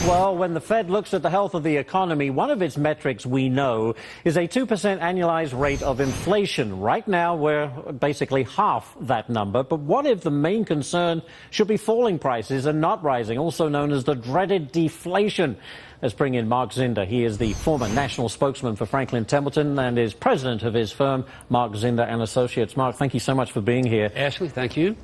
Well, when the Fed looks at the health of the economy, one of its metrics we know is a 2% annualized rate of inflation. Right now, we're basically half that number. But what if the main concern should be falling prices and not rising, also known as the dreaded deflation? Let's bring in Mark Zinder. He is the former national spokesman for Franklin Templeton and is president of his firm, Mark Zinder and Associates. Mark, thank you so much for being here. Ashley, thank you.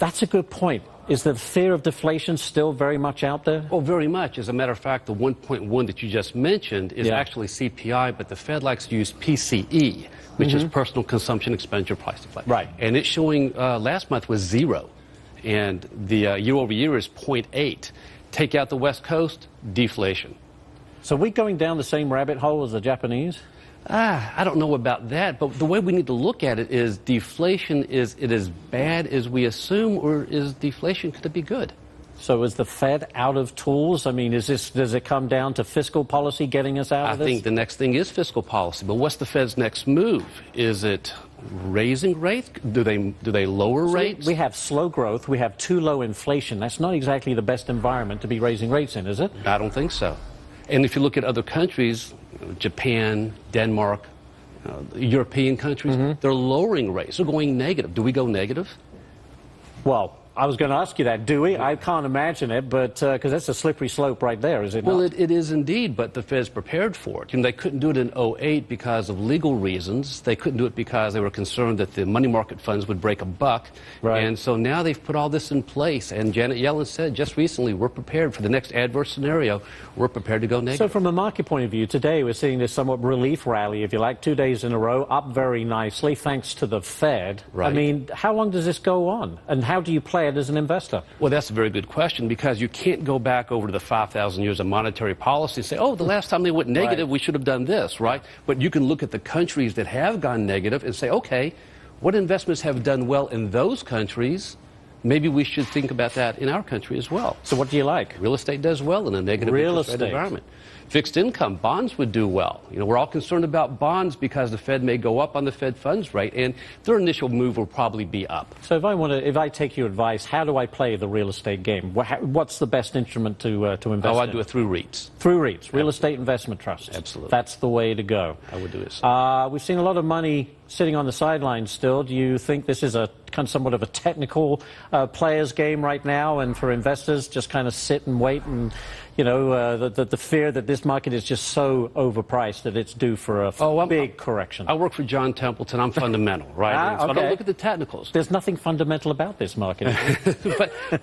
That's a good point. Is the fear of deflation still very much out there? Oh, very much. As a matter of fact, the 1.1 that you just mentioned is actually CPI, but the Fed likes to use PCE, which is Personal Consumption Expenditure Price Index. Right. And it's showing last month was 0, and the year-over-year is 0.8. Take out the West Coast, deflation. So are we going down the same rabbit hole as the Japanese? I don't know about that, but the way we need to look at it is deflation, is it as bad as we assume, or is deflation, could it be good? So is the Fed out of tools? I mean, does it come down to fiscal policy getting us out of this? I think the next thing is fiscal policy, but what's the Fed's next move? Is it raising rates? Do they lower rates? We have slow growth. We have too low inflation. That's not exactly the best environment to be raising rates in, is it? I don't think so. And if you look at other countries, Japan, Denmark, European countries, they're lowering rates. They're going negative. Do we go negative? Well, I was going to ask you that. Do we? I can't imagine it, but because that's a slippery slope right there, is it not? Well, it is indeed, but the Fed's prepared for it. They couldn't do it in 2008 because of legal reasons. They couldn't do it because they were concerned that the money market funds would break a buck. Right. And so now they've put all this in place. And Janet Yellen said just recently, we're prepared for the next adverse scenario. We're prepared to go negative. So from a market point of view, today we're seeing this somewhat relief rally, if you like, 2 days in a row, up very nicely, thanks to the Fed. Right. I mean, how long does this go on? And how do you play it as an investor? Well, that's a very good question, because you can't go back over to the 5,000 years of monetary policy and say, oh, the last time they went negative, we should have done this, right? But you can look at the countries that have gone negative and say, okay, what investments have done well in those countries? Maybe we should think about that in our country as well. So what do you like? Real estate does well in a negative interest rate environment. Fixed income, bonds would do well. We're all concerned about bonds because the Fed may go up on the Fed funds rate, and their initial move will probably be up. So if I take your advice, how do I play the real estate game? What's the best instrument to invest in? I do it through REITs. Through REITs, real estate investment trusts. Absolutely. That's the way to go. I would do it. We've seen a lot of money sitting on the sidelines still. Do you think this is a kind of somewhat of a technical player's game right now, and for investors just kind of sit and wait, and the fear that this market is just so overpriced that it's due for a big correction? I work for John Templeton. I'm fundamental, right? So I don't look at the technicals. There's nothing fundamental about this market.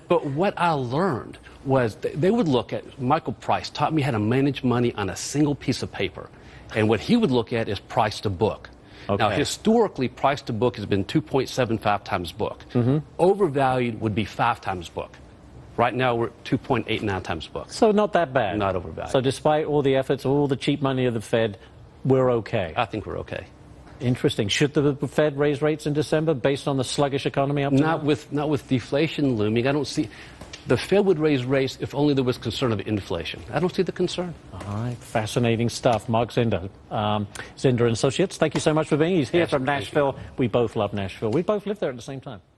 but what I learned was they would look at, Michael Price taught me how to manage money on a single piece of paper. And what he would look at is price to book. Okay. Now, historically, price to book has been 2.75 times book. Overvalued would be 5 times book. Right now, we're at 2.89 times book. So not that bad. Not overvalued. So despite all the efforts, all the cheap money of the Fed, we're okay. I think we're okay. Interesting. Should the Fed raise rates in December based on the sluggish economy up Not with deflation looming. I don't see. The Fed would raise rates if only there was concern of inflation. I don't see the concern. All right. Fascinating stuff. Mark Zinder. Zinder and Associates, thank you so much for being here. He's here from Nashville. We both love Nashville. We both lived there at the same time.